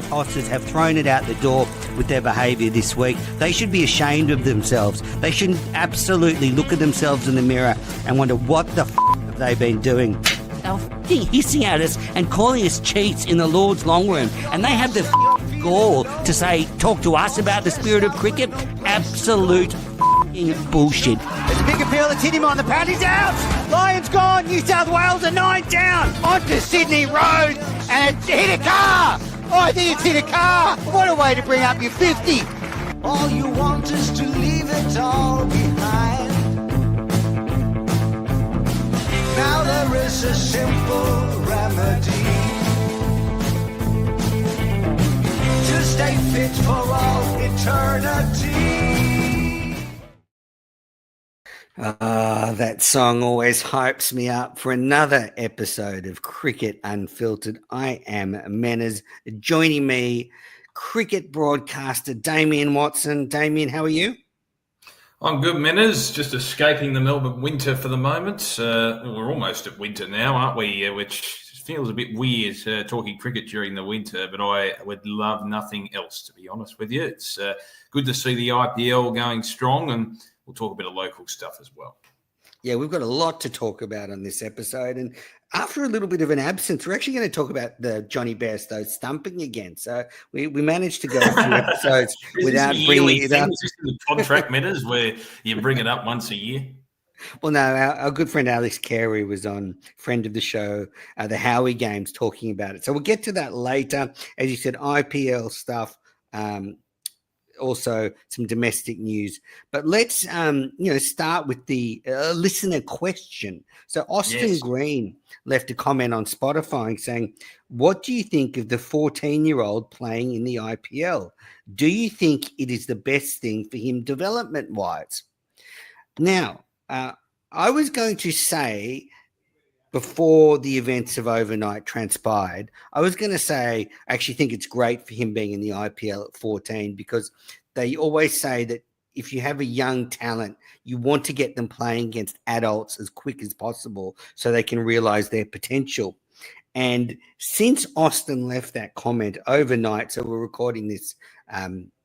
tossers have thrown it out the door with their behaviour this week. They should be ashamed of themselves. They should absolutely look at themselves in the mirror and wonder what the have they been doing. They're hissing at us and calling us cheats in the Lord's long room, and they have the gall to talk to us about the spirit of cricket. Absolute bullshit. There's a big appeal. It's hit him on the pad. He's out. Lions gone. New South Wales are 9 down. Onto Sydney Road, and it's hit a car. Oh, I think it's hit a car. What a way to bring up your 50. All you want is to leave it all behind. Now there is a simple remedy to stay fit for all eternity. That song always hypes me up for another episode of Cricket Unfiltered. I am Menners. Joining me, cricket broadcaster Damien Watson. Damien, how are you? I'm good, Menners. Just escaping the Melbourne winter for the moment. We're almost at winter now, aren't we? Which feels a bit weird talking cricket during the winter, but I would love nothing else, to be honest with you. It's good to see the IPL going strong, and we'll talk a bit of local stuff as well. Yeah, we've got a lot to talk about on this episode. And after a little bit of an absence, we're actually going to talk about the Johnny Bairstow stumping again. So we managed to go a few episodes without bringing it up. Is this the contract matters where you bring it up once a year? Well, no, our good friend Alex Carey was on, friend of the show, the Howie Games, talking about it. So we'll get to that later. As you said, IPL stuff. Also some domestic news, but let's start with the listener question. So Austin Green left a comment on Spotify saying, what do you think of the 14-year-old playing in the IPL? Do you think it is the best thing for him development wise? Now, I was going to say, before the events of overnight transpired, I was going to say I actually think it's great for him being in the IPL at 14, because they always say that if you have a young talent, you want to get them playing against adults as quick as possible so they can realize their potential. And since Austin left that comment overnight, so we're recording this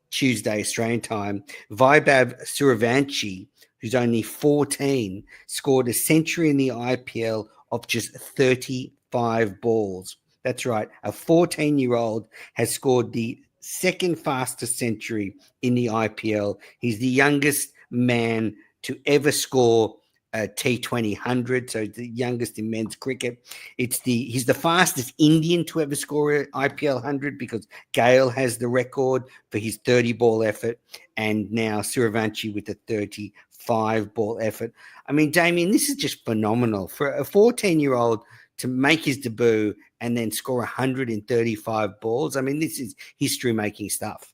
Tuesday Australian time, Vaibhav Suravanshi, who's only 14, scored a century in the IPL of just 35 balls. That's right. A 14-year-old has scored the second fastest century in the IPL. He's the youngest man to ever score a T20 100, so the youngest in men's cricket. He's the fastest Indian to ever score an IPL 100, because Gale has the record for his 30-ball effort, and now Suravanshi with a 35-ball effort. I mean, Damien, this is just phenomenal. For a 14-year-old to make his debut and then score 135 balls, I mean, this is history-making stuff.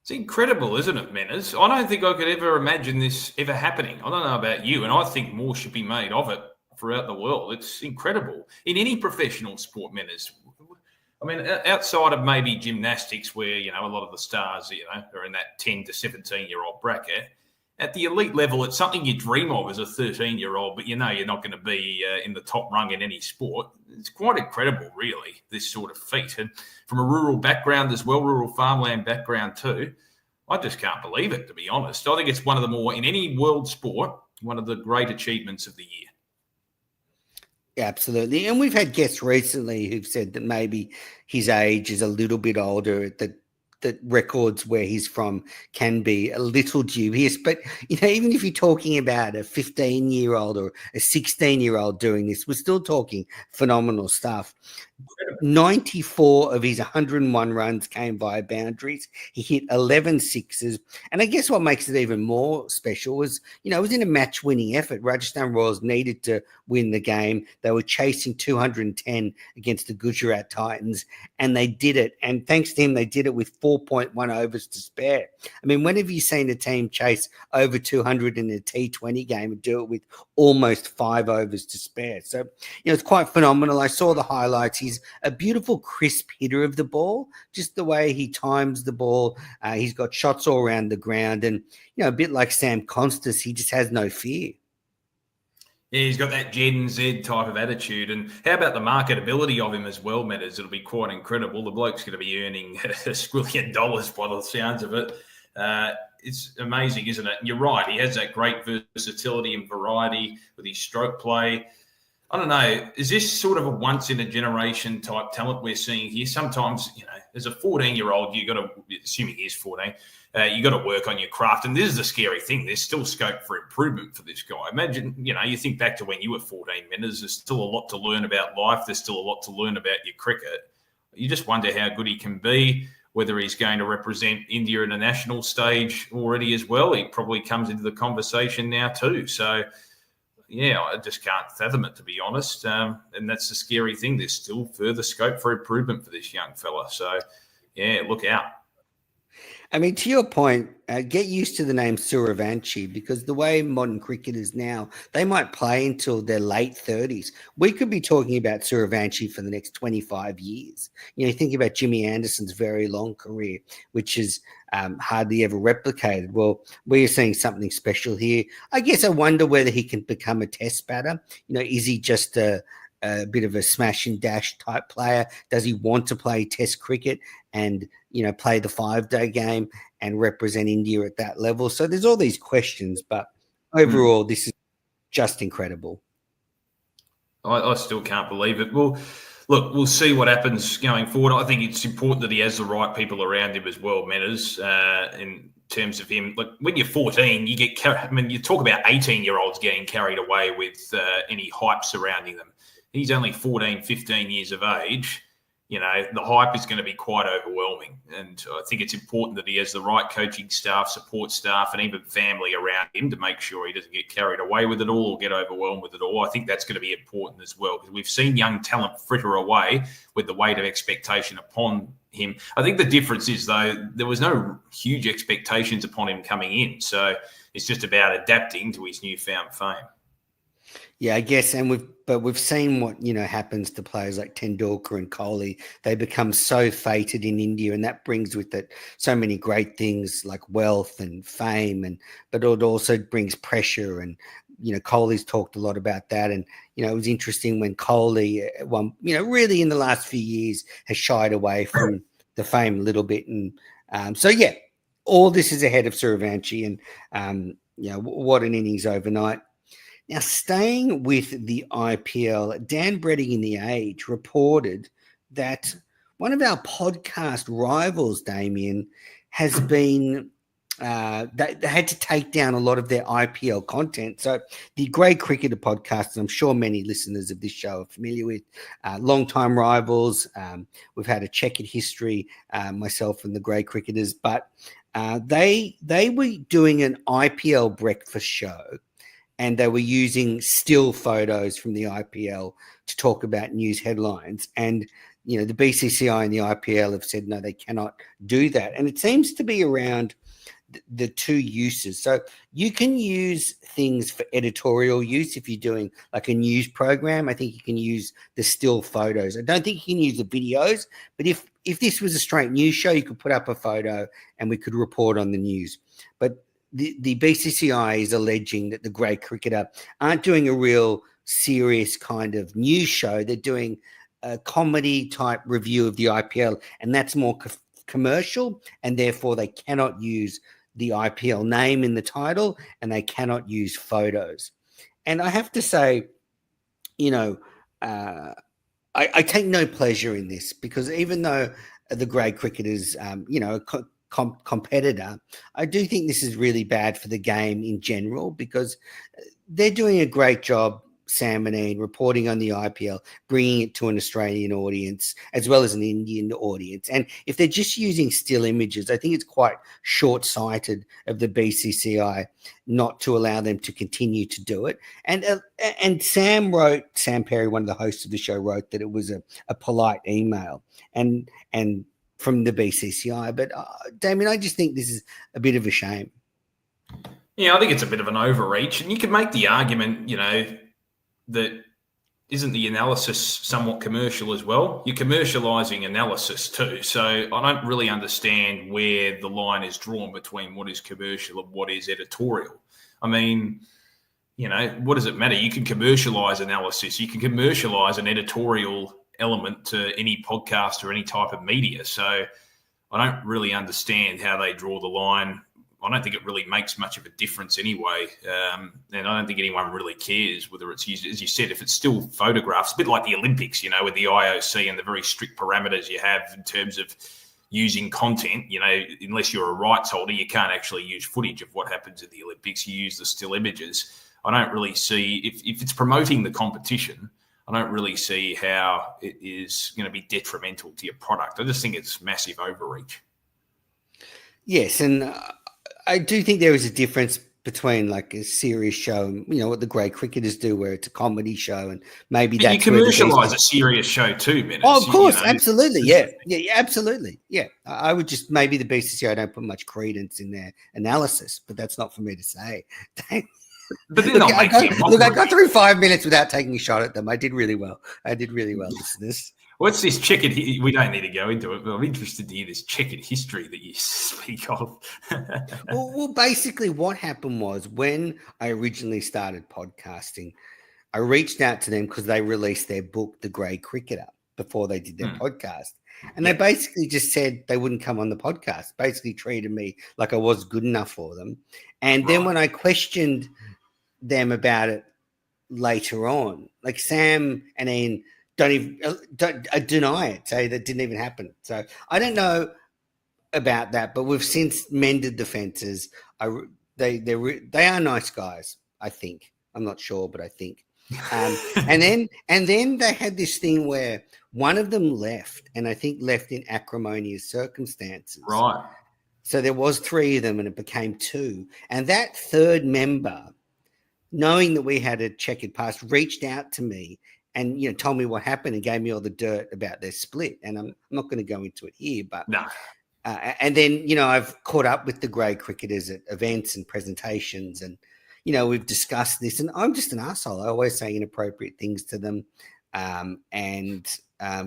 It's incredible, isn't it, Menners? I don't think I could ever imagine this ever happening. I don't know about you, and I think more should be made of it throughout the world. It's incredible. In any professional sport, Menners, I mean, outside of maybe gymnastics, where, a lot of the stars, are in that 10 to 17-year-old bracket, at the elite level, it's something you dream of as a 13-year-old, but you're not going to be in the top rung in any sport. It's quite incredible, really, this sort of feat. And from a rural background as well, rural farmland background too, I just can't believe it, to be honest. I think it's one of the more, in any world sport, one of the great achievements of the year. Yeah, absolutely. And we've had guests recently who've said that maybe his age is a little bit older, that records where he's from can be a little dubious. But, even if you're talking about a 15-year-old or a 16-year-old doing this, we're still talking phenomenal stuff. 94 of his 101 runs came via boundaries. He hit 11 sixes. And I guess what makes it even more special was, it was in a match-winning effort. Rajasthan Royals needed to win the game. They were chasing 210 against the Gujarat Titans, and they did it. And thanks to him, they did it with 4.1 overs to spare. I mean, when have you seen a team chase over 200 in a T20 game and do it with almost 5 overs to spare? So, it's quite phenomenal. I saw the highlights. He's a beautiful, crisp hitter of the ball, just the way he times the ball. He's got shots all around the ground, and, a bit like Sam Constas, he just has no fear. Yeah, he's got that Gen Z type of attitude. And how about the marketability of him as well, Matters? It'll be quite incredible. The bloke's going to be earning $1 squillion by the sounds of it. It's amazing, isn't it? And you're right. He has that great versatility and variety with his stroke play. I don't know. Is this sort of a once-in-a-generation type talent we're seeing here? Sometimes, as a 14-year-old, you got to, assuming he is 14, you got to work on your craft. And this is the scary thing. There's still scope for improvement for this guy. Imagine, you think back to when you were 14 minutes, there's still a lot to learn about life. There's still a lot to learn about your cricket. You just wonder how good he can be, whether he's going to represent India in a national stage already as well. He probably comes into the conversation now too. So, yeah, I just can't fathom it, to be honest. And that's the scary thing. There's still further scope for improvement for this young fella. So, yeah, look out. I mean, to your point, get used to the name Suravanshi, because the way modern cricket is now, they might play until their late 30s. We could be talking about Suravanshi for the next 25 years. Think about Jimmy Anderson's very long career, which is hardly ever replicated. Well, we're seeing something special here. I guess I wonder whether he can become a test batter. Is he just a bit of a smash and dash type player? Does he want to play test cricket and play the 5-day game and represent India at that level? So there's all these questions, but overall, this is just incredible. I still can't believe it. Well, look, we'll see what happens going forward. I think it's important that he has the right people around him as well, Metters, in terms of him. Like, when you're 14, you get you talk about 18-year-olds getting carried away with any hype surrounding them. He's only 14, 15 years of age. The hype is going to be quite overwhelming. And I think it's important that he has the right coaching staff, support staff, and even family around him to make sure he doesn't get carried away with it all or get overwhelmed with it all. I think that's going to be important as well, because we've seen young talent fritter away with the weight of expectation upon him. I think the difference is, though, there was no huge expectations upon him coming in. So it's just about adapting to his newfound fame. Yeah, I guess, and we've seen what happens to players like Tendulkar and Kohli. They become so fated in India, and that brings with it so many great things like wealth and fame, but it also brings pressure. And Kohli's talked a lot about that, and it was interesting when Kohli, really in the last few years has shied away from the fame a little bit, and so yeah, all this is ahead of Suravanshi, and what an innings overnight. Now, staying with the IPL, Dan Bredding in The Age reported that one of our podcast rivals, Damien, has been they had to take down a lot of their IPL content. So the Grey Cricketer podcast, I'm sure many listeners of this show are familiar with, long-time rivals. We've had a checkered history, myself and the Grey Cricketers, but they were doing an IPL breakfast show, and they were using still photos from the IPL to talk about news headlines. And, the BCCI and the IPL have said, no, they cannot do that. And it seems to be around the two uses. So you can use things for editorial use if you're doing like a news program. I think you can use the still photos. I don't think you can use the videos, but if this was a straight news show, you could put up a photo and we could report on the news. But the BCCI is alleging that the Grey Cricketer aren't doing a real serious kind of news show. They're doing a comedy type review of the IPL, and that's more commercial, and therefore they cannot use the IPL name in the title, and they cannot use photos. And I have to say, I take no pleasure in this, because even though the Grey Cricketers, competitor, I do think this is really bad for the game in general, because they're doing a great job, Sam and Ian, reporting on the IPL, bringing it to an Australian audience as well as an Indian audience. And if they're just using still images, I think it's quite short-sighted of the BCCI not to allow them to continue to do it. And Sam Perry, one of the hosts of the show, wrote that it was a polite email and from the BCCI. But Damien, I just think this is a bit of a shame. Yeah, I think it's a bit of an overreach, and you can make the argument, that isn't the analysis somewhat commercial as well? You're commercializing analysis too. So I don't really understand where the line is drawn between what is commercial and what is editorial. I mean, what does it matter? You can commercialize analysis. You can commercialize an editorial element to any podcast or any type of media. So I don't really understand how they draw the line. I don't think it really makes much of a difference anyway. And I don't think anyone really cares whether it's used, as you said, if it's still photographs, a bit like the Olympics, with the IOC and the very strict parameters you have in terms of using content, unless you're a rights holder, you can't actually use footage of what happens at the Olympics. You use the still images. I don't really see, if it's promoting the competition, I don't really see how it is going to be detrimental to your product. I just think it's massive overreach. Yes, and I do think there is a difference between like a serious show and, what the great cricketers do, where it's a comedy show, and maybe that's you commercialise a serious show too, man. Oh, of course, absolutely, yeah, absolutely, yeah. I would just, maybe the BCCI don't put much credence in their analysis, but that's not for me to say. But I got through 5 minutes without taking a shot at them. I did really well, listeners. What's this checkered? We don't need to go into it, but I'm interested to hear this checkered history that you speak of. well, basically, what happened was when I originally started podcasting, I reached out to them because they released their book, The Grey Cricketer, before they did their podcast. And they basically just said they wouldn't come on the podcast, basically treated me like I was good enough for them. And then when I questioned them about it later on, like Sam and Ian don't deny it, say that didn't even happen. So I don't know about that, but we've since mended the fences. They are nice guys, I think. I'm not sure, but I think. And then they had this thing where one of them left, and I think left in acrimonious circumstances. Right. So there was 3 of them, and it became 2. And that third member, knowing that we had a checkered past, reached out to me and told me what happened and gave me all the dirt about their split. And I'm not going to go into it here, but no. And then I've caught up with the grey cricketers at events and presentations, and we've discussed this. And I'm just an asshole. I always say inappropriate things to them, and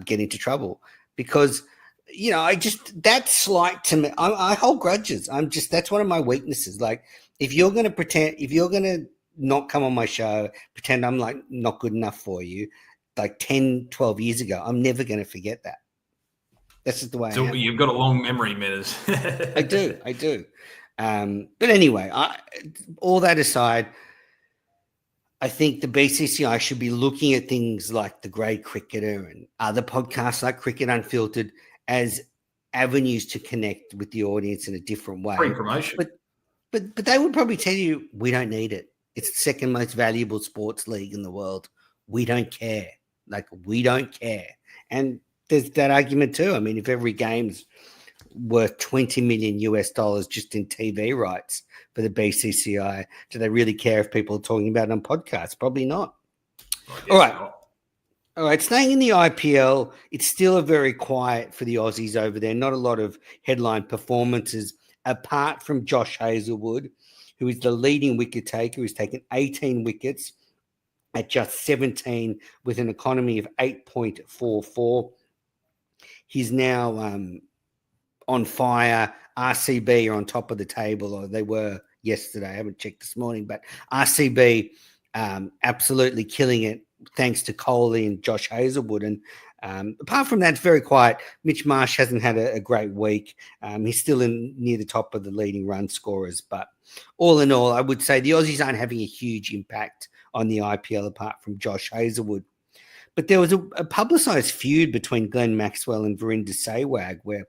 get into trouble because that's slight to me. I hold grudges. That's one of my weaknesses. Like if you're going to not come on my show, pretend I'm like not good enough for you, like 10, 12 years ago, I'm never going to forget that. That's just the way I am. You've got a long memory, Metters. I do. But anyway, all that aside, I think the BCCI should be looking at things like the Grey Cricketer and other podcasts like Cricket Unfiltered as avenues to connect with the audience in a different way. Free promotion. But they would probably tell you, we don't need it. It's the second most valuable sports league in the world. We don't care. We don't care. And there's that argument too. I mean, if every game's worth $20 million just in TV rights for the BCCI, do they really care if people are talking about it on podcasts? Probably not. All right. Staying in the IPL, it's still very quiet for the Aussies over there. Not a lot of headline performances apart from Josh Hazlewood, who is the leading wicket taker, who's taken 18 wickets at just 17 with an economy of 8.44. He's now on fire. RCB are on top of the table, or they were yesterday. I haven't checked this morning, but RCB absolutely killing it thanks to Kohli and Josh Hazlewood. And apart from that, it's very quiet. Mitch Marsh hasn't had a great week. He's still near the top of the leading run scorers. But all in all, I would say the Aussies aren't having a huge impact on the IPL apart from Josh Hazlewood. But there was a publicised feud between Glenn Maxwell and Verinder Sehwag, where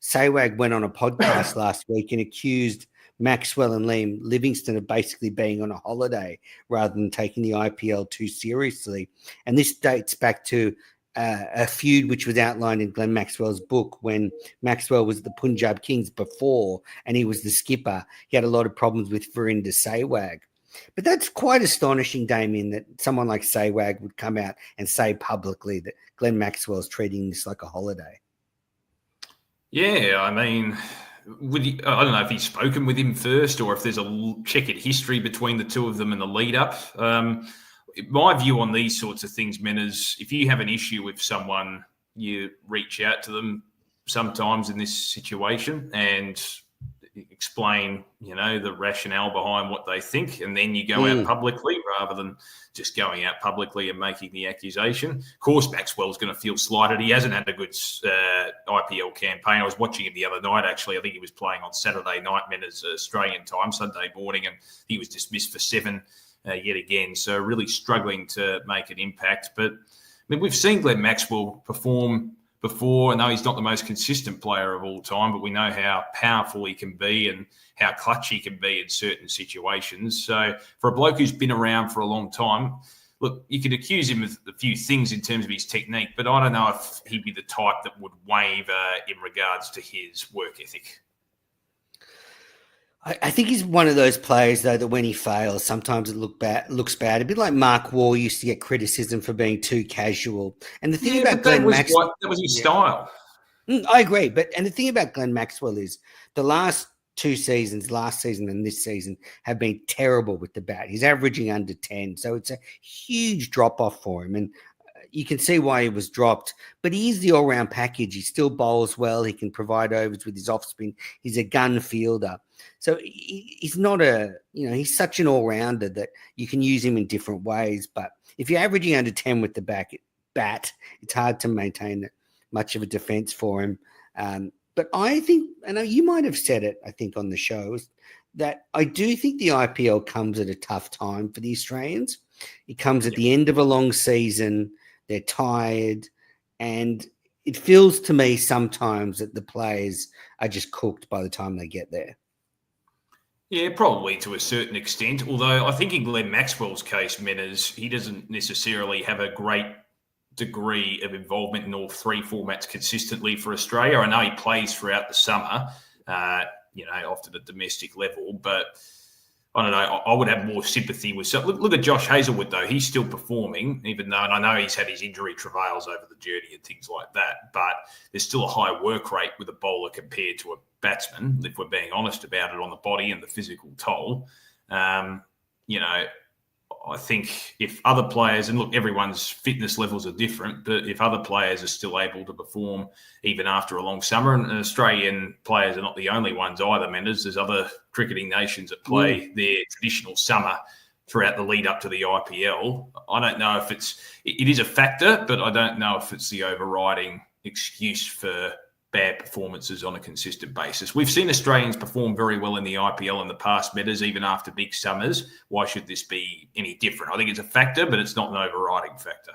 Sehwag went on a podcast last week and accused Maxwell and Liam Livingston of basically being on a holiday rather than taking the IPL too seriously. And this dates back to a feud which was outlined in Glenn Maxwell's book when Maxwell was the Punjab Kings before and he was the skipper. He had a lot of problems with Verinder Sehwag. But that's quite astonishing, Damien, that someone like Sehwag would come out and say publicly that Glenn Maxwell's treating this like a holiday. Yeah, I mean, I don't know if he's spoken with him first or if there's a checkered history between the two of them in the lead up. My view on these sorts of things, men, is if you have an issue with someone, you reach out to them sometimes in this situation. And explain, the rationale behind what they think, and then you go out publicly rather than just going out publicly and making the accusation. Of course, Maxwell's going to feel slighted. He hasn't had a good IPL campaign. I was watching him the other night, actually. I think he was playing on Saturday night, as Australian time, Sunday morning, and he was dismissed for 7 yet again. So really struggling to make an impact. But, we've seen Glenn Maxwell perform before. I know he's not the most consistent player of all time, but we know how powerful he can be and how clutch he can be in certain situations. So for a bloke who's been around for a long time, look, you could accuse him of a few things in terms of his technique, but I don't know if he'd be the type that would waver in regards to his work ethic. I think he's one of those players, though, that when he fails, sometimes it looks bad. A bit like Mark Waugh used to get criticism for being too casual. And the thing about Glenn Maxwell... That was his style. I agree. And the thing about Glenn Maxwell is the last 2 seasons, last season and this season, have been terrible with the bat. He's averaging under 10. So it's a huge drop-off for him. And you can see why he was dropped, but he is the all-round package. He still bowls well. He can provide overs with his off-spin. He's a gun fielder. So he's not he's such an all-rounder that you can use him in different ways. But if you're averaging under 10 with the bat, it's hard to maintain much of a defense for him. But I think, and you might have said it, I think, on the show, that I do think the IPL comes at a tough time for the Australians. It comes at the end of a long season. They're tired, and it feels to me sometimes that the players are just cooked by the time they get there. Yeah, probably to a certain extent, although I think in Glenn Maxwell's case, Menners, he doesn't necessarily have a great degree of involvement in all 3 formats consistently for Australia. I know he plays throughout the summer, often at domestic level, but I don't know. I would have more sympathy with. So look at Josh Hazlewood, though. He's still performing, even though, and I know he's had his injury travails over the journey and things like that, but there's still a high work rate with a bowler compared to a batsman, if we're being honest about it, on the body and the physical toll. I think if other players, and look, everyone's fitness levels are different, but if other players are still able to perform even after a long summer, and Australian players are not the only ones either, Menders, there's other cricketing nations that play their traditional summer throughout the lead up to the IPL. I don't know if it is a factor, but I don't know if it's the overriding excuse for bad performances on a consistent basis. We've seen Australians perform very well in the IPL in the past, Metters, even after big summers. Why should this be any different? I think it's a factor, but it's not an overriding factor.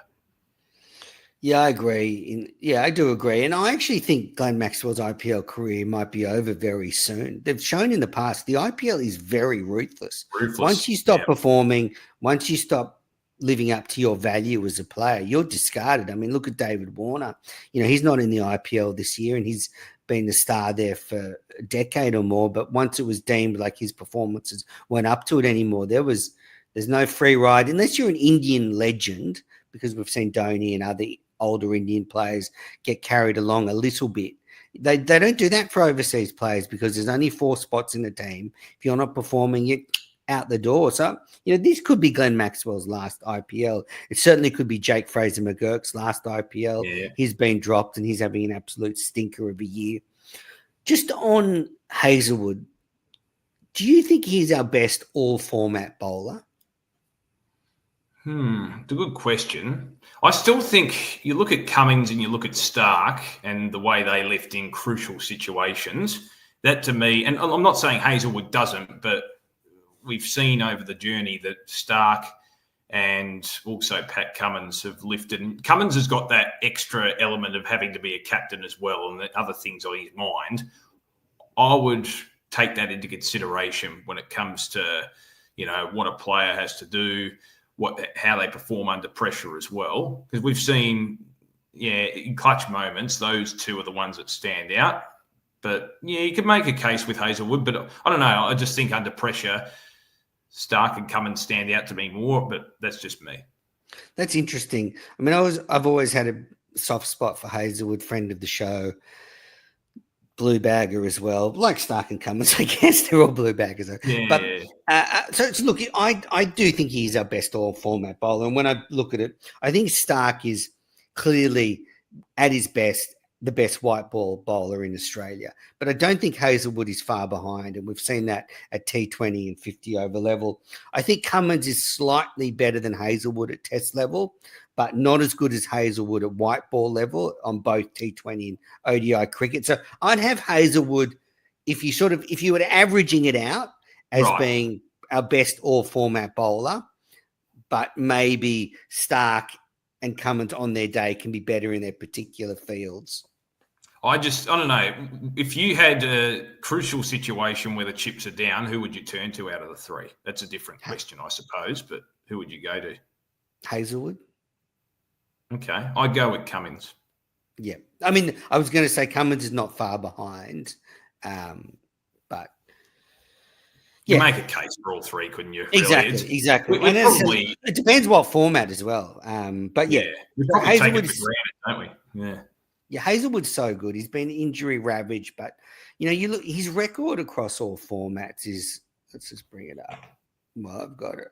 Yeah, I agree. I do agree. And I actually think Glenn Maxwell's IPL career might be over very soon. They've shown in the past the IPL is very ruthless. Once you stop performing, once you stop living up to your value as a player, you're discarded. I mean, look at David Warner. He's not in the IPL this year, and he's been the star there for a decade or more. But once it was deemed like his performances weren't up to it anymore, there's no free ride unless you're an Indian legend, because we've seen Dhoni and other older Indian players get carried along a little bit. They don't do that for overseas players because there's only 4 spots in the team. If you're not performing, you're out the door. So, this could be Glenn Maxwell's last IPL. It certainly could be Jake Fraser McGurk's last IPL. Yeah. He's been dropped and he's having an absolute stinker of a year. Just on Hazlewood, do you think he's our best all-format bowler? It's a good question. I still think you look at Cummins and you look at Stark and the way they left in crucial situations. That to me, and I'm not saying Hazlewood doesn't, but we've seen over the journey that Stark and also Pat Cummins have lifted. And Cummins has got that extra element of having to be a captain as well and other things on his mind. I would take that into consideration when it comes to, what a player has to do, how they perform under pressure as well. Because we've seen, in clutch moments, those 2 are the ones that stand out. But, you could make a case with Hazlewood, but I don't know. I just think under pressure, Stark and Cummins stand out to me more, but that's just me. That's interesting. I mean, I've always had a soft spot for Hazlewood, friend of the show, blue bagger as well, like Stark and Cummins. I guess they're all blue baggers. Yeah. But so look, I do think he's our best all-format bowler, and when I look at it, I think Stark is clearly at his best the best white ball bowler in Australia. But I don't think Hazelwood is far behind, and we've seen that at T20 and 50 over level. I think Cummins is slightly better than Hazelwood at test level, but not as good as Hazelwood at white ball level on both T20 and ODI cricket. So I'd have Hazelwood, if you were averaging it out as being our best all format bowler, but maybe Stark and Cummins on their day can be better in their particular fields. I don't know. If you had a crucial situation where the chips are down, who would you turn to out of the three? That's a different question, I suppose, but who would you go to? Hazelwood. Okay. I'd go with Cummins. Yeah. I mean, I was going to say Cummins is not far behind, but you make a case for all three, couldn't you? Exactly, exactly. And it depends what format as well. But yeah, we probably take it for granted, don't we? Yeah, Hazelwood's so good. He's been injury ravaged, but you look, his record across all formats is. Let's just bring it up. Well, I've got it.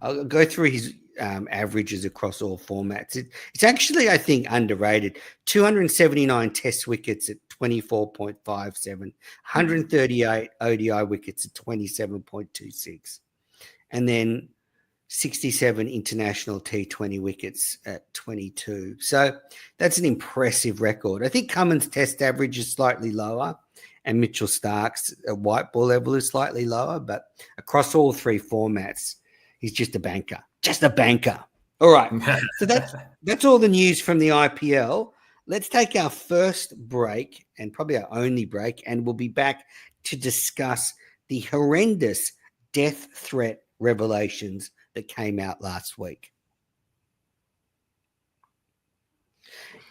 I'll go through his averages across all formats. It's actually, I think, underrated. 279 Test wickets at 24.57, 138 ODI wickets at 27.26, and then 67 international T20 wickets at 22. So that's an impressive record. I think Cummins' Test average is slightly lower, and Mitchell Stark's at white ball level is slightly lower, but across all three formats, he's just a banker. Just a banker. All right. So that's all the news from the IPL. Let's take our first break, and probably our only break, and we'll be back to discuss the horrendous death threat revelations that came out last week.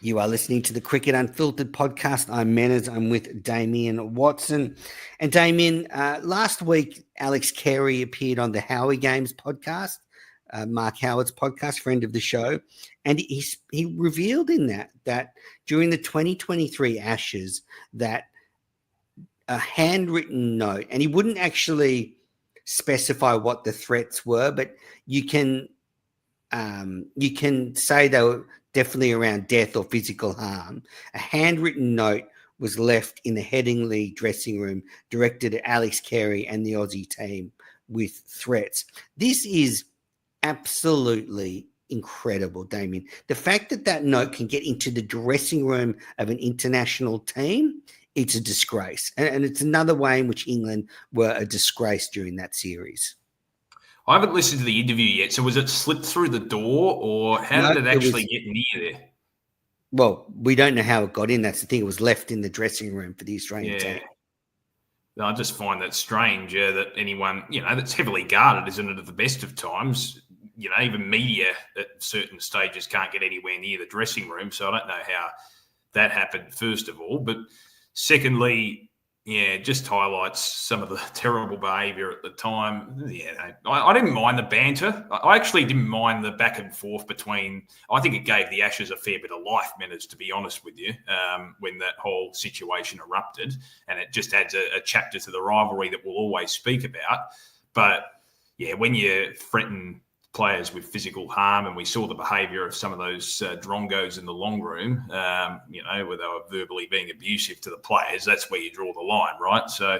You are listening to the Cricket Unfiltered podcast. I'm Menners. I'm with Damien Watson. And Damien, last week, Alex Carey appeared on the Howie Games podcast, Mark Howard's podcast, friend of the show. And he revealed in that during the 2023 Ashes, that a handwritten note, and he wouldn't actually specify what the threats were, but you can say they were definitely around death or physical harm. A handwritten note was left in the Headingley dressing room directed at Alex Carey and the Aussie team with threats. This is absolutely incredible, Damien. The fact that note can get into the dressing room of an international team, it's a disgrace. And it's another way in which England were a disgrace during that series. I haven't listened to the interview yet. So was it slipped through the door, or how did it actually get near there? Well, we don't know how it got in. That's the thing. It was left in the dressing room for the Australian team. I just find that strange that anyone, that's heavily guarded, isn't it, at the best of times? Even media at certain stages can't get anywhere near the dressing room. So I don't know how that happened, first of all. But secondly, just highlights some of the terrible behaviour at the time. I didn't mind the banter. I actually didn't mind the back and forth between. I think it gave the Ashes a fair bit of life, Menners, to be honest with you, when that whole situation erupted, and it just adds a chapter to the rivalry that we'll always speak about. But when you threaten players with physical harm, and we saw the behaviour of some of those drongos in the long room, where they were verbally being abusive to the players, that's where you draw the line, right? So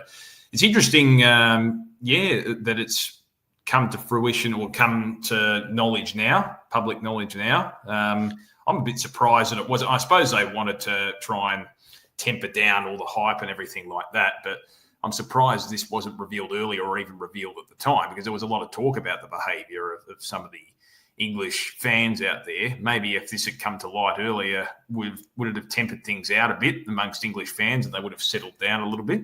it's interesting, that it's come to fruition or come to knowledge now, public knowledge now. I'm a bit surprised that it wasn't. I suppose they wanted to try and temper down all the hype and everything like that, but I'm surprised this wasn't revealed earlier or even revealed at the time, because there was a lot of talk about the behaviour of some of the English fans out there. Maybe if this had come to light earlier, would it have tempered things out a bit amongst English fans, and they would have settled down a little bit?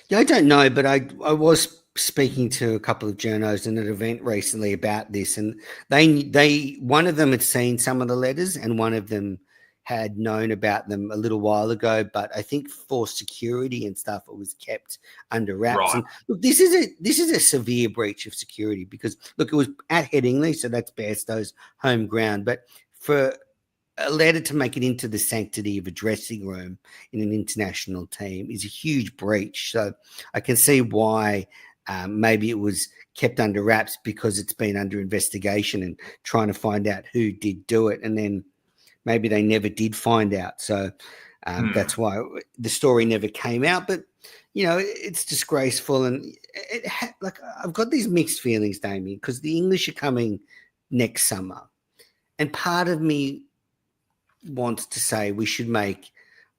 Yeah, I don't know, but I was speaking to a couple of journos in an event recently about this, and they one of them had seen some of the letters, and one of them had known about them a little while ago, but I think for security and stuff, it was kept under wraps. Right. And look, this is a severe breach of security, because look, it was at Headingley, so that's Bairstow's home ground. But for a letter to make it into the sanctity of a dressing room in an international team is a huge breach. So I can see why maybe it was kept under wraps, because it's been under investigation and trying to find out who did do it, and then maybe they never did find out. So That's why the story never came out. But, it's disgraceful. And I've got these mixed feelings, Damien, because the English are coming next summer. And part of me wants to say we should make,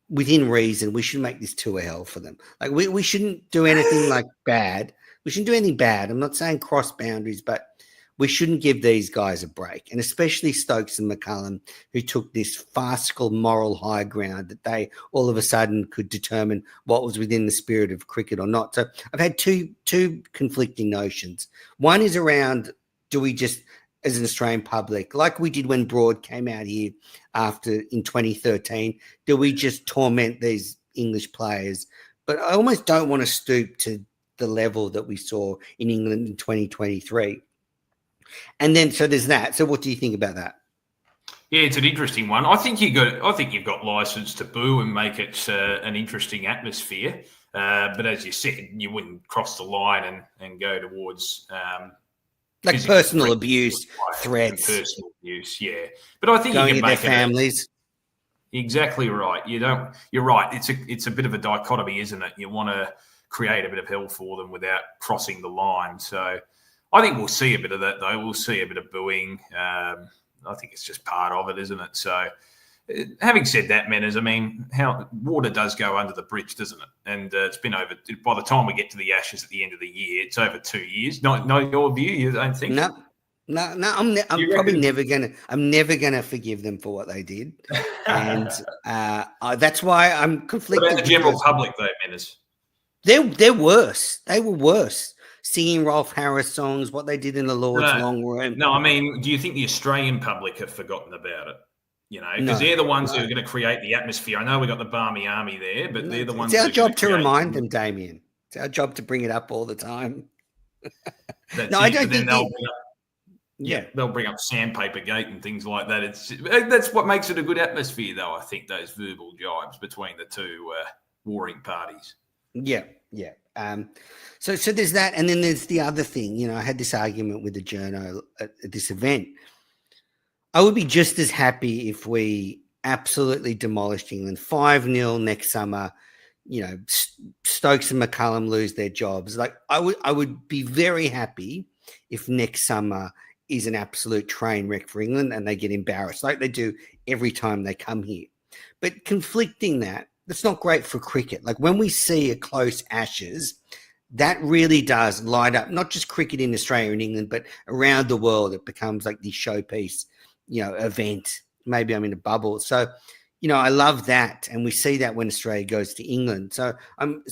within reason, we should make this tour hell for them. Like we shouldn't do anything like bad. We shouldn't do anything bad. I'm not saying cross boundaries, but we shouldn't give these guys a break, and especially Stokes and McCullum, who took this farcical moral high ground that they all of a sudden could determine what was within the spirit of cricket or not. So I've had two conflicting notions. One is around, do we just, as an Australian public, like we did when Broad came out here in 2013, do we just torment these English players? But I almost don't want to stoop to the level that we saw in England in 2023. And then, so there's that. So what do you think about that? Yeah, it's an interesting one. I think you've got license to boo and make it an interesting atmosphere. But as you said, you wouldn't cross the line and go towards like personal abuse, threats, personal abuse. Yeah, but I think going you can to make their families. Exactly right. You're right. It's a bit of a dichotomy, isn't it? You want to create a bit of hell for them without crossing the line. So I think we'll see a bit of that, though. We'll see a bit of booing. I think it's just part of it, isn't it? So having said that, Menners, I mean, how water does go under the bridge, doesn't it? And it's been over, by the time we get to the Ashes at the end of the year, it's over 2 years. Not your view, you don't think? No. I'm probably never gonna forgive them for what they did, and that's why I'm conflicted. What about the general public, though, Menners? They're worse. They were worse. Singing Rolf Harris songs, what they did in the Lord's Long Room. No, I mean, do you think the Australian public have forgotten about it? Because they're the ones who are going to create the atmosphere. I know we've got the Barmy Army there, but they're the ones. It's our job to remind them, Damien. It's our job to bring it up all the time. I don't think they'll bring up Sandpaper Gate and things like that. That's what makes it a good atmosphere, though. I think those verbal jibes between the two warring parties. Yeah. So there's that, and then there's the other thing. I had this argument with the journo at this event. I would be just as happy if we absolutely demolished England 5-0 next summer. Stokes and McCullum lose their jobs. Like I would be very happy if next summer is an absolute train wreck for England and they get embarrassed like they do every time they come here. But conflicting that's not great for cricket. Like when we see a close Ashes, that really does light up not just cricket in Australia and England, but around the world. It becomes like the showpiece, event. Maybe I'm in a bubble. So, I love that. And we see that when Australia goes to England. So I'm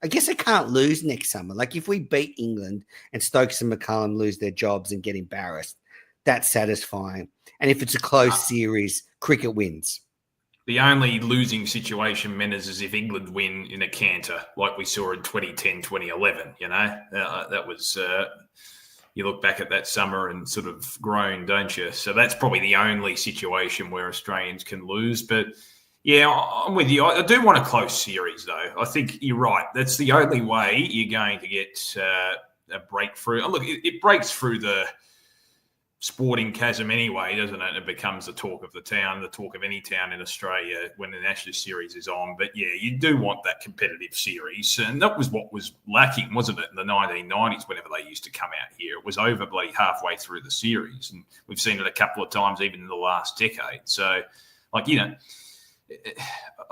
I guess I can't lose next summer. Like if we beat England and Stokes and McCullum lose their jobs and get embarrassed, that's satisfying. And if it's a close series, cricket wins. The only losing situation, Menners, is if England win in a canter, like we saw in 2010, 2011. That was, you look back at that summer and sort of groan, don't you? So that's probably the only situation where Australians can lose. But yeah, I'm with you. I do want a close series, though. I think you're right. That's the only way you're going to get a breakthrough. Look, it breaks through the sporting chasm anyway, doesn't it? It becomes the talk of the town, the talk of any town in Australia when the National Series is on. But yeah, you do want that competitive series. And that was what was lacking, wasn't it, in the 1990s, whenever they used to come out here. It was over bloody halfway through the series. And we've seen it a couple of times even in the last decade. So, I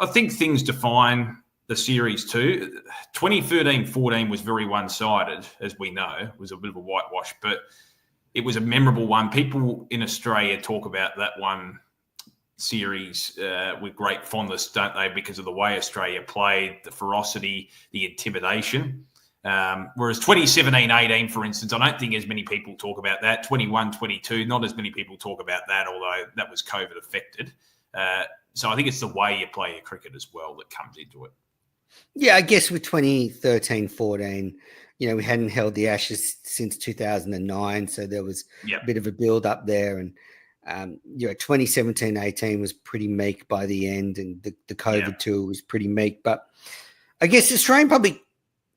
think things define the series too. 2013-14 was very one-sided, as we know. It was a bit of a whitewash, but it was a memorable one. People in Australia talk about that one series with great fondness, don't they? Because of the way Australia played, the ferocity, the intimidation. Whereas 2017-18, for instance, I don't think as many people talk about that. 21-22, not as many people talk about that, although that was COVID affected. So I think it's the way you play your cricket as well that comes into it. Yeah, I guess with 2013-14, we hadn't held the Ashes since 2009, so there was a bit of a build up there. And 2017-18 was pretty meek by the end, and the COVID tour was pretty meek. But I guess the Australian public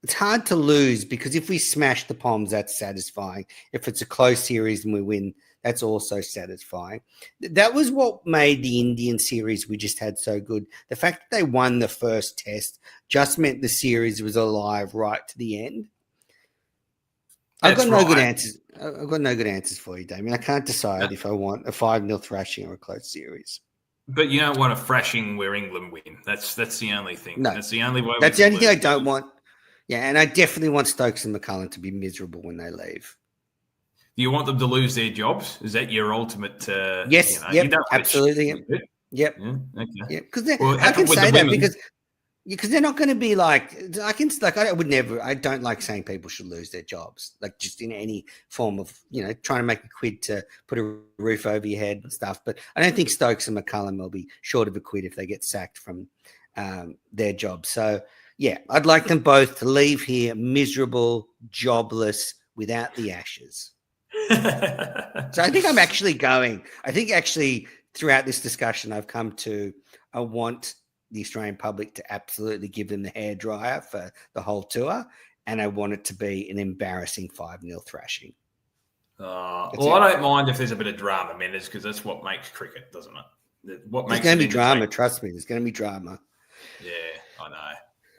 it's hard to lose because if we smash the Poms, that's satisfying. If it's a close series and we win, that's also satisfying. That was what made the Indian series we just had so good. The fact that they won the first test just meant the series was alive right to the end. I've got no good answers. I've got no good answers for you, Damien. I can't decide if I want a 5-0 thrashing or a close series. But you don't want a thrashing where England win. That's the only thing. No. That's the only way. That's the only thing I don't want. Yeah, and I definitely want Stokes and McCullum to be miserable when they leave. Do you want them to lose their jobs? Is that your ultimate? Yes. Absolutely. Yep. Yeah, okay. Yeah, because I can say that because they're not going to be like I don't like saying people should lose their jobs, like just in any form of trying to make a quid to put a roof over your head and stuff. But I don't think Stokes and McCullum will be short of a quid if they get sacked from their job. So yeah, I'd like them both to leave here miserable, jobless, without the Ashes. So I think I'm actually going. I think actually throughout this discussion, I've come to I want the Australian public to absolutely give them the hairdryer for the whole tour, and I want it to be an embarrassing 5-0 thrashing. I don't mind if there's a bit of drama, Menders, because that's what makes cricket, doesn't it? There's going to be drama. Trust me, there's going to be drama. Yeah, I know.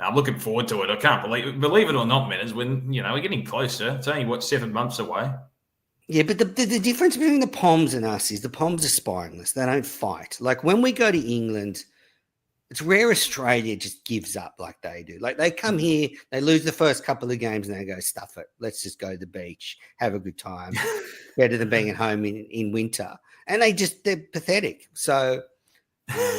I'm looking forward to it. I can't believe it or not, Menders, when we're getting closer. It's only 7 months away. Yeah, but the difference between the Poms and us is the Poms are spineless. They don't fight. Like when we go to England, it's rare Australia just gives up like they do. Like they come here, they lose the first couple of games and they go, stuff it. Let's just go to the beach, have a good time. Better than being at home in winter. And they're pathetic. So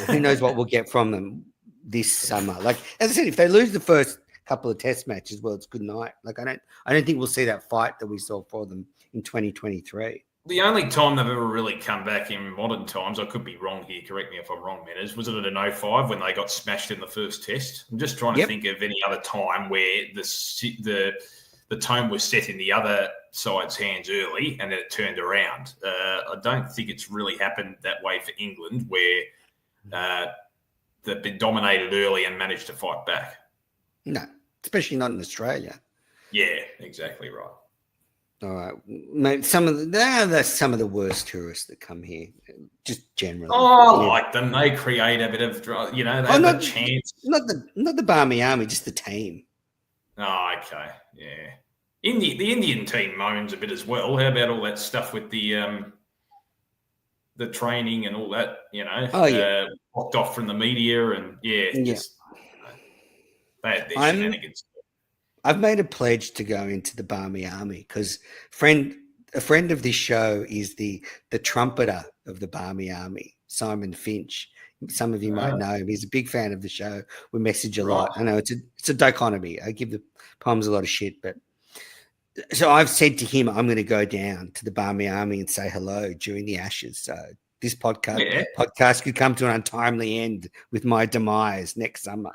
who knows what we'll get from them this summer. Like, as I said, if they lose the first couple of test matches, well, it's good night. Like I don't think we'll see that fight that we saw for them in 2023. The only time they've ever really come back in modern times, I could be wrong here, correct me if I'm wrong, Menders, was it in 05 when they got smashed in the first test? I'm just trying to think of any other time where the tone was set in the other side's hands early and then it turned around. I don't think it's really happened that way for England where they've been dominated early and managed to fight back. No, especially not in Australia. Yeah, exactly right. All right, mate. Some of the worst tourists that come here, just generally. Oh, I like them. They create a bit of, they have a chance. Not the Barmy Army, just the team. Oh, okay, yeah. The Indian team moans a bit as well. How about all that stuff with the training and all that? Blocked off from the media and just they had their shenanigans. I've made a pledge to go into the Barmy Army because a friend of this show is the trumpeter of the Barmy Army, Simon Finch. Some of you might know him. He's a big fan of the show. We message a lot. I know it's a dichotomy. I give the Poms a lot of shit, but so I've said to him, I'm going to go down to the Barmy Army and say hello during the Ashes. So this podcast could come to an untimely end with my demise next summer.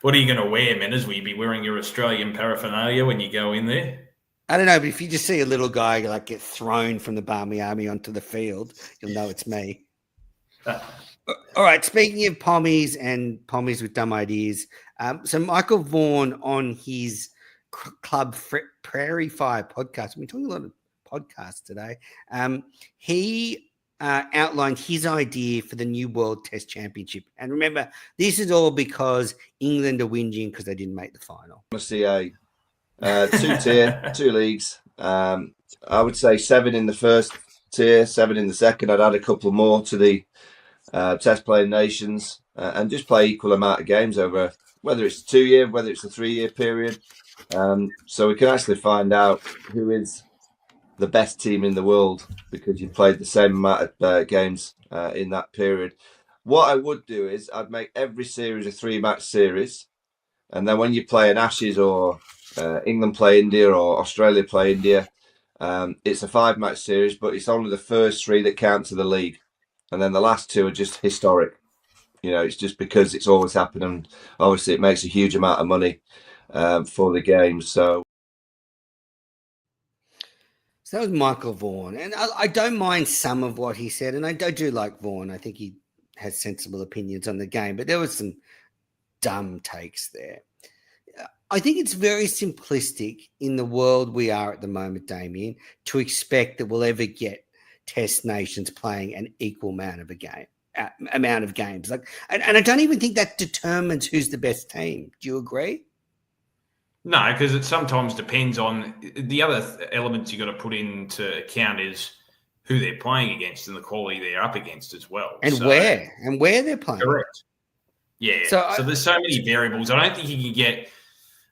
What are you going to wear, Menders? Will you be wearing your Australian paraphernalia when you go in there? I don't know, but if you just see a little guy like get thrown from the Barmy Army onto the field, you'll know it's me. All right, speaking of pommies and pommies with dumb ideas, so Michael Vaughan on his Club Prairie Fire podcast, we're talking a lot of podcasts today, he outlined his idea for the new World Test Championship. And remember, this is all because England are whinging because they didn't make the final. I see a two-tier, 2 leagues. I would say 7 in the first tier, 7 in the second. I'd add a couple more to the Test playing nations and just play equal amount of games over, whether it's a 2-year, whether it's a 3-year period. So we can actually find out who is the best team in the world because you've played the same amount of games in that period. What I would do is I'd make every series a 3-match series. And then when you play an Ashes or England play India or Australia play India, it's a 5-match series, but it's only the first 3 that count to the league. And then the last 2 are just historic. It's just because it's always happened. And obviously it makes a huge amount of money for the game. So that was Michael Vaughan. And I don't mind some of what he said. And I do like Vaughan. I think he has sensible opinions on the game. But there was some dumb takes there. I think it's very simplistic in the world we are at the moment, Damien, to expect that we'll ever get Test nations playing an equal amount of games. And I don't even think that determines who's the best team. Do you agree? No, because it sometimes depends on the other elements you got to put into account is who they're playing against and the quality they're up against as well. And where they're playing. Correct. Yeah. So there's so many variables. I don't think you can get,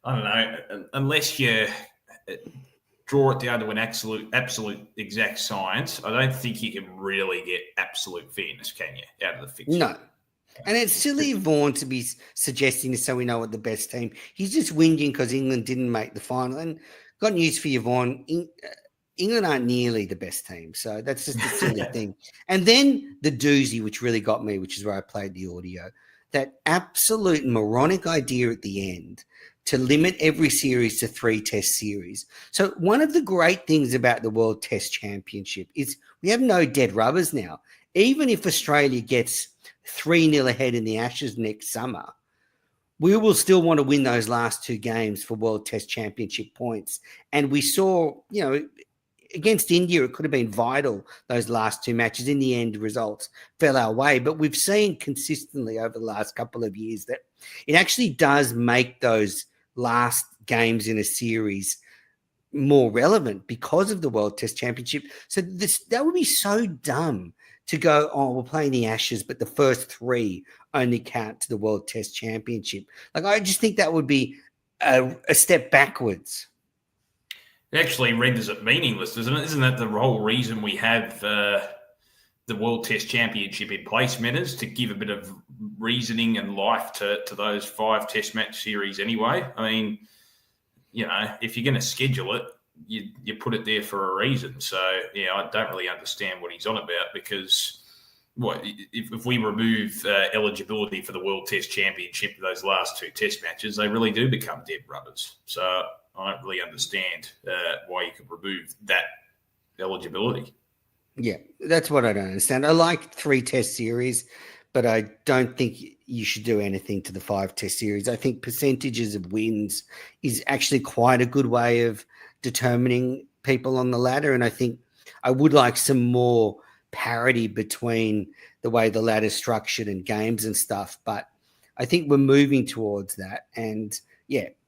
I don't know, unless you draw it down to an absolute exact science, I don't think you can really get absolute fairness, can you, out of the fixture? No. And it's silly of Vaughan to be suggesting this so we know what the best team. He's just whinging because England didn't make the final. And got news for you, Vaughan. England aren't nearly the best team. So that's just a silly thing. And then the doozy, which really got me, which is where I played the audio, that absolute moronic idea at the end to limit every series to 3 test series. So one of the great things about the World Test Championship is we have no dead rubbers now. Even if Australia gets 3-0 ahead in the Ashes next summer, we will still want to win those last 2 games for World Test Championship points. And we saw, against India, it could have been vital, those last 2 matches. In the end, results fell our way. But we've seen consistently over the last couple of years that it actually does make those last games in a series more relevant because of the World Test Championship. So that would be so dumb to go, we're playing the Ashes, but the first 3 only count to the World Test Championship. I just think that would be a step backwards. It actually renders it meaningless, doesn't it? Isn't that the whole reason we have the World Test Championship in place, Menners, to give a bit of reasoning and life to those 5 test match series anyway? I mean, if you're going to schedule it, you put it there for a reason. So, I don't really understand what he's on about because if we remove eligibility for the World Test Championship, those last 2 test matches, they really do become dead rubbers. So I don't really understand why you could remove that eligibility. Yeah, that's what I don't understand. I like 3 test series, but I don't think you should do anything to the 5 test series. I think percentages of wins is actually quite a good way of determining people on the ladder. And I think I would like some more parity between the way the ladder is structured and games and stuff. But I think we're moving towards that. And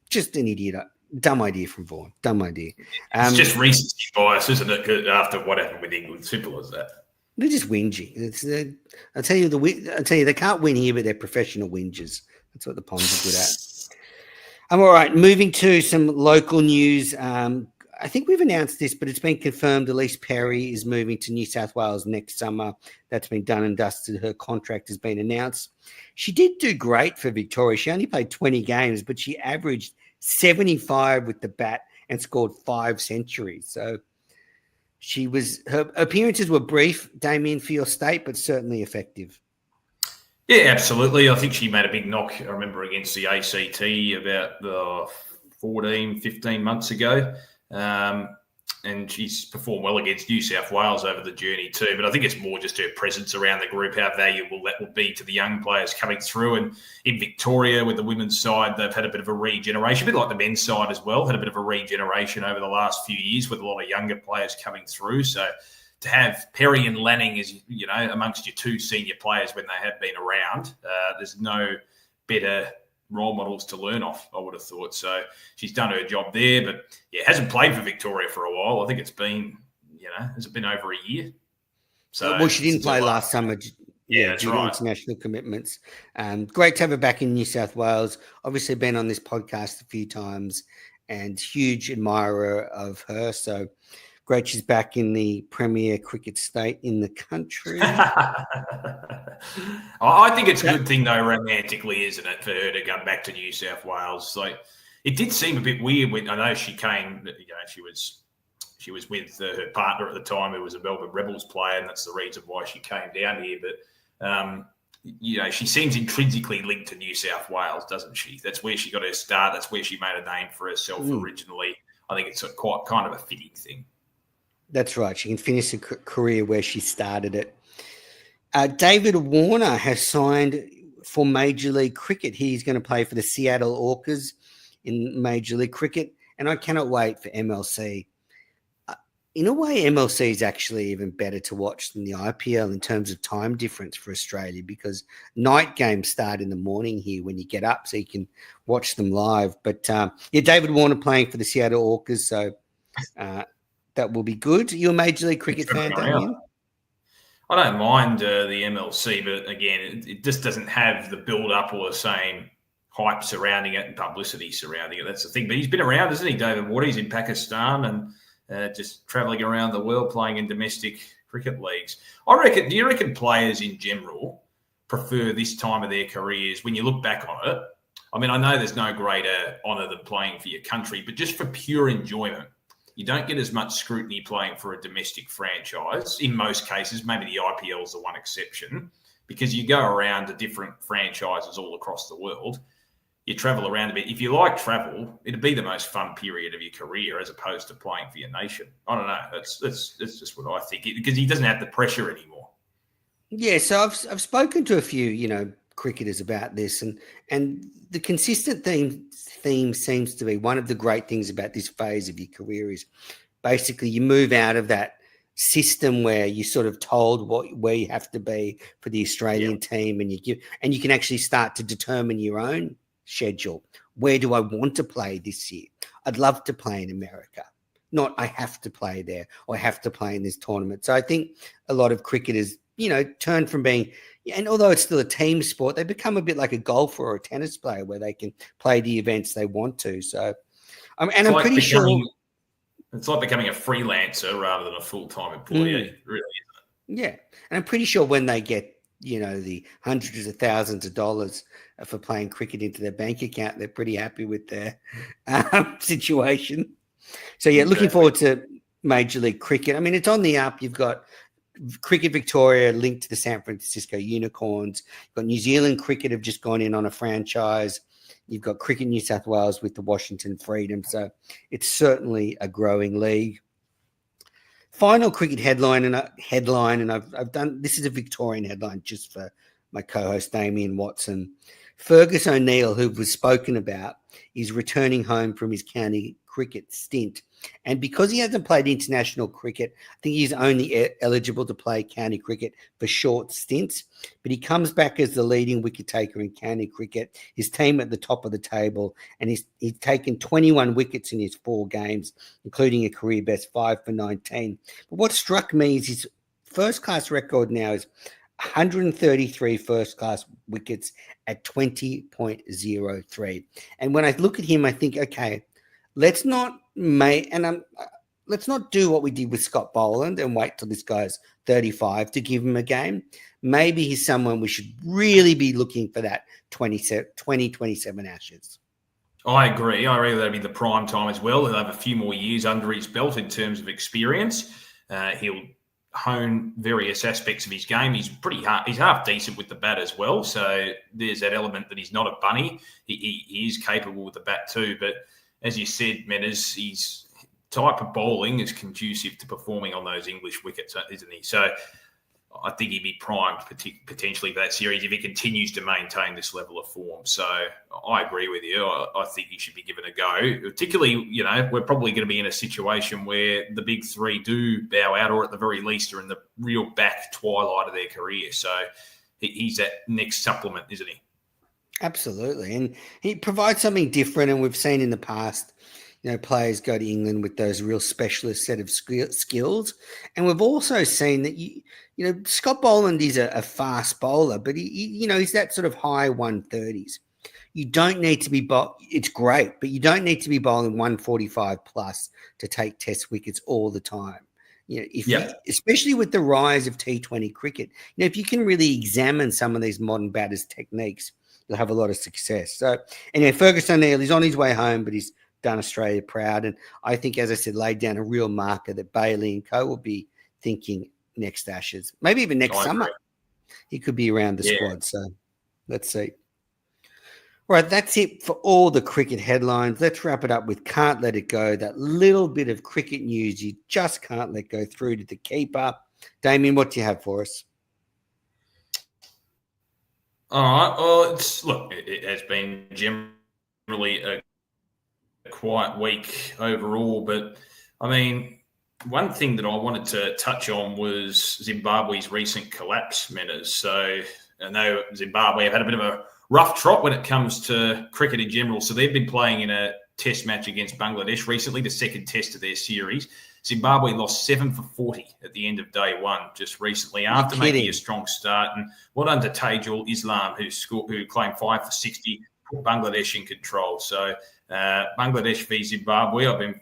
just an idiot. Dumb idea from Vaughan. Dumb idea. It's just recency bias, isn't it? After what happened with England, simple as that. They're just whinging. I tell you, they can't win here, but they're professional whingers. That's what the Ponds are good at. I'm all right. Moving to some local news. I think we've announced this, but it's been confirmed. Elise Perry is moving to New South Wales next summer. That's been done and dusted. Her contract has been announced. She did do great for Victoria. She only played 20 games, but she averaged 75 with the bat and scored 5 centuries. So her appearances were brief, Damien, for your state, but certainly effective. Yeah, absolutely. I think she made a big knock, I remember, against the ACT about 14, 15 months ago. And she's performed well against New South Wales over the journey too. But I think it's more just her presence around the group, how valuable that will be to the young players coming through. And in Victoria, with the women's side, they've had a bit of a regeneration, a bit like the men's side as well, had a bit of a regeneration over the last few years with a lot of younger players coming through. So to have Perry and Lanning as, amongst your 2 senior players when they have been around, there's no better role models to learn off, I would have thought. So she's done her job there, but hasn't played for Victoria for a while. I think it's been, has it been over a year? So she didn't play last summer. Due to international commitments. Great to have her back in New South Wales. Obviously been on this podcast a few times and huge admirer of her. So great she's back in the premier cricket state in the country. I think it's a good thing, though, romantically, isn't it, for her to come back to New South Wales? It did seem a bit weird when I know she came. She was with her partner at the time, who was a Melbourne Rebels player, and that's the reason why she came down here. But she seems intrinsically linked to New South Wales, doesn't she? That's where she got her start. That's where she made a name for herself originally. I think it's quite kind of a fitting thing. That's right. She can finish her career where she started it. David Warner has signed for Major League Cricket. He's going to play for the Seattle Orcas in Major League Cricket, and I cannot wait for MLC. In a way, MLC is actually even better to watch than the IPL in terms of time difference for Australia, because night games start in the morning here when you get up, so you can watch them live. But David Warner playing for the Seattle Orcas, so that will be good. Are you a Major League Cricket fan, Damien? I don't mind the MLC, but again, it just doesn't have the build-up or the same hype surrounding it and publicity surrounding it. That's the thing. But he's been around, isn't he, David Warner? He's in Pakistan and just travelling around the world playing in domestic cricket leagues. Do you reckon players in general prefer this time of their careers when you look back on it? I mean, I know there's no greater honour than playing for your country, but just for pure enjoyment, you don't get as much scrutiny playing for a domestic franchise. In most cases, maybe the IPL is the one exception, because you go around to different franchises all across the world. You travel around a bit. If you like travel, it'd be the most fun period of your career as opposed to playing for your nation. I don't know. That's just what I think, because he doesn't have the pressure anymore. Yeah, so I've spoken to a few, cricketers about this, and the consistent theme seems to be, one of the great things about this phase of your career is basically you move out of that system where you're sort of told where you have to be for the Australian team, and you can actually start to determine your own schedule. Where do I want to play this year? I'd love to play in America. Not I have to play there or I have to play in this tournament. So I think a lot of cricketers, turn from being, and although it's still a team sport, they become a bit like a golfer or a tennis player where they can play the events they want to. So, I'm pretty sure it's like becoming a freelancer rather than a full-time employee. Really, isn't it? Yeah, and I'm pretty sure when they get the hundreds of thousands of dollars for playing cricket into their bank account, they're pretty happy with their situation. So, looking forward to Major League Cricket. I mean, it's on the up. You've got Cricket Victoria linked to the San Francisco Unicorns. You've got New Zealand Cricket have just gone in on a franchise. You've got Cricket New South Wales with the Washington Freedom. So it's certainly a growing league. Final cricket headline, and I've done, this is a Victorian headline just for my co-host Damien Watson. Fergus O'Neill, who was spoken about, is returning home from his county cricket stint. And because he hasn't played international cricket, I think he's only eligible to play county cricket for short stints. But he comes back as the leading wicket taker in county cricket. His team at the top of the table, and he's taken 21 wickets in his 4 games, including a career best 5 for 19. But what struck me is his first-class record now is 133 first-class wickets at 20.03. And when I look at him, I think, okay, let's not do what we did with Scott Boland and wait till this guy's 35 to give him a game. Maybe he's someone we should really be looking for that 2027 Ashes. I agree. I reckon that'll be the prime time as well. He'll have a few more years under his belt in terms of experience. He'll hone various aspects of his game. He's he's half decent with the bat as well. So there's that element that he's not a bunny. He is capable with the bat too. But as you said, Menas, his type of bowling is conducive to performing on those English wickets, isn't he? So I think he'd be primed potentially for that series if he continues to maintain this level of form. So I agree with you. I think he should be given a go. Particularly, we're probably going to be in a situation where the big three do bow out, or at the very least are in the real back twilight of their career. So he's that next supplement, isn't he? Absolutely. And he provides something different. And we've seen in the past, players go to England with those real specialist set of skills. And we've also seen that, Scott Boland is a fast bowler, but he's that sort of high 130s. You don't need to be, it's great, but you don't need to be bowling 145 plus to take test wickets all the time. Especially with the rise of T20 cricket, if you can really examine some of these modern batters' techniques, you'll have a lot of success. So anyway, Fergus O'Neill, he's on his way home, but he's done Australia proud. And I think, as I said, laid down a real marker that Bailey and co will be thinking next Ashes, maybe even next summer. He could be around the squad. So let's see. All right, that's it for all the cricket headlines. Let's wrap it up with Can't Let It Go, that little bit of cricket news you just can't let go through to the keeper. Damien, what do you have for us? All right. Well, it has been generally a quiet week overall. But, I mean, one thing that I wanted to touch on was Zimbabwe's recent collapse, Menners. So I know Zimbabwe have had a bit of a rough trot when it comes to cricket in general. So they've been playing in a test match against Bangladesh recently, the second test of their series. Zimbabwe lost 7 for 40 at the end of day one just recently after making a strong start. And well done to Tajul Islam, who claimed 5 for 60, put Bangladesh in control. So Bangladesh v Zimbabwe, I've been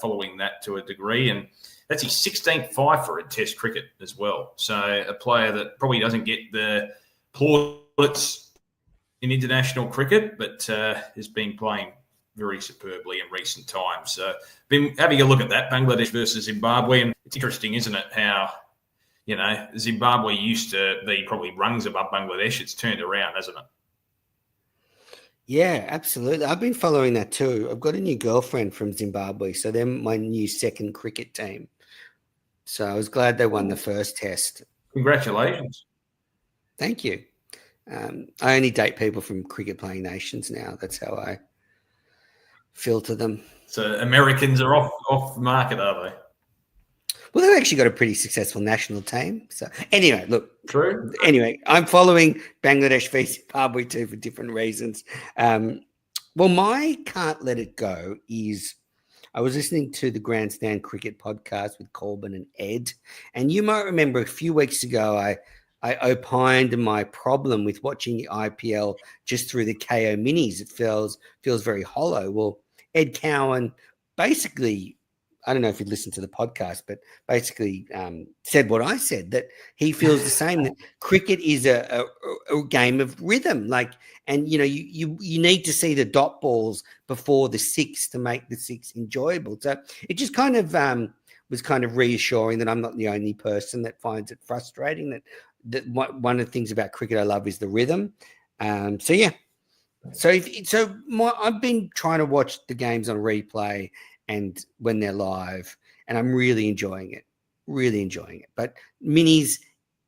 following that to a degree. And that's his 16th fifer in test cricket as well. So a player that probably doesn't get the plaudits in international cricket, but has been playing very superbly in recent times. So been having a look at that, Bangladesh versus Zimbabwe. And it's interesting, isn't it, how, Zimbabwe used to be probably rungs above Bangladesh. It's turned around, hasn't it? Yeah, absolutely. I've been following that too. I've got a new girlfriend from Zimbabwe, so they're my new second cricket team. So I was glad they won the first test. Congratulations. Thank you. I only date people from cricket playing nations now. That's how I filter them. So Americans are off the market, are they? Well, they've actually got a pretty successful national team. So anyway, look. True. Anyway, I'm following Bangladesh v Zimbabwe too for different reasons. Well, my can't let it go is I was listening to the Grandstand Cricket podcast with Corbin and Ed, and you might remember a few weeks ago I opined my problem with watching the IPL just through the KO minis. It feels very hollow. Well, Ed Cowan basically, I don't know if you'd listened to the podcast, but basically said what I said, that he feels the same, that cricket is a game of rhythm. And you need to see the dot balls before the six to make the six enjoyable. So it just kind of was kind of reassuring that I'm not the only person that finds it frustrating, that one of the things about cricket I love is the rhythm. So yeah. I've been trying to watch the games on replay and when they're live, and I'm really enjoying it. But minis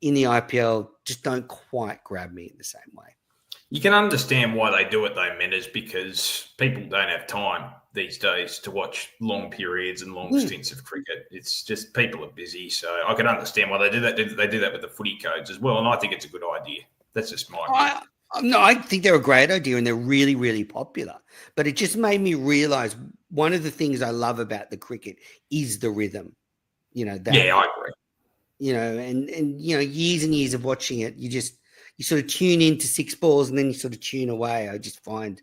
in the IPL just don't quite grab me in the same way. You can understand why they do it though, Menners, because people don't have time these days to watch long periods and long stints of cricket. It's just people are busy. So I can understand why they do that. They do that with the footy codes as well. And I think it's a good idea. That's just my view. No, I think they're a great idea and they're really, really popular. But it just made me realize one of the things I love about the cricket is the rhythm. Yeah, I agree. And years and years of watching it, you sort of tune into six balls and then you sort of tune away. I just find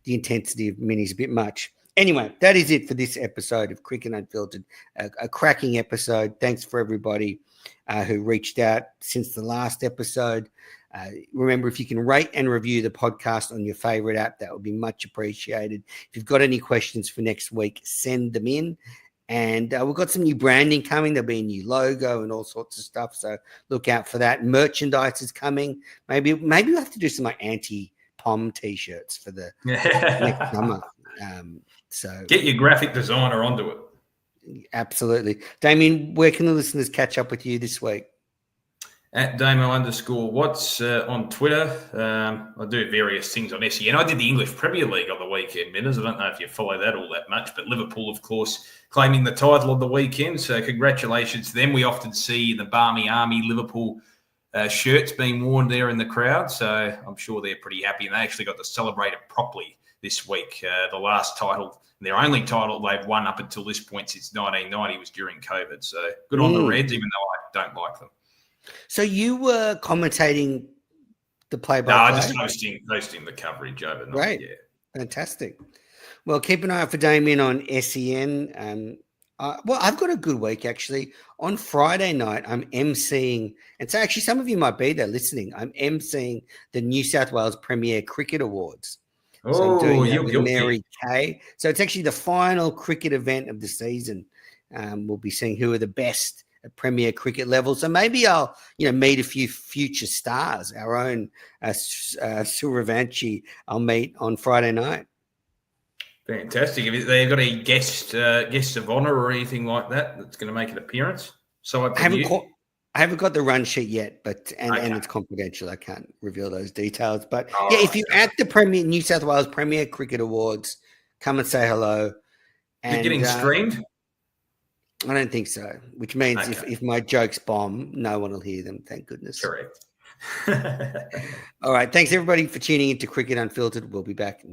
the intensity of minis a bit much. Anyway, that is it for this episode of Cricket Unfiltered, a cracking episode. Thanks for everybody who reached out since the last episode. Remember, if you can rate and review the podcast on your favorite app, that would be much appreciated. If you've got any questions for next week, send them in. And we've got some new branding coming. There'll be a new logo and all sorts of stuff. So look out for that. Merchandise is coming. Maybe we'll have to do some anti-POM t-shirts for the next summer. So get your graphic designer onto it. Absolutely. Damien, where can the listeners catch up with you this week? At Damo_what's on Twitter. I do various things on SEN. I did the English Premier League on the weekend, Menners. I don't know if you follow that all that much, but Liverpool, of course, claiming the title on the weekend. So congratulations to them. We often see the Barmy Army Liverpool shirts being worn there in the crowd. So I'm sure they're pretty happy. And they actually got to celebrate it properly this week. The last title, their only title they've won up until this point since 1990 was during COVID. So good on the Reds, even though I don't like them. So you were commentating the play-by-play? No, just hosting the coverage overnight. Great. Yeah. Fantastic. Well, keep an eye out for Damien on SEN. I've got a good week, actually. On Friday night, I'm emceeing, and so actually some of you might be there listening. I'm emceeing the New South Wales Premier Cricket Awards. So I'm doing that with Mary Kay. So it's actually the final cricket event of the season. We'll be seeing who are the best at Premier cricket level. So maybe I'll, meet a few future stars. Our own Suravanshi I'll meet on Friday night. Fantastic. Have they got any guests of honour or anything like that that's going to make an appearance? So I haven't got the run sheet yet, but and it's confidential. I can't reveal those details. But if you're at the New South Wales Premier Cricket Awards, come and say hello. They're getting streamed? I don't think so, which means if my jokes bomb, no one will hear them, thank goodness. Correct. All right. Thanks, everybody, for tuning into Cricket Unfiltered. We'll be back next.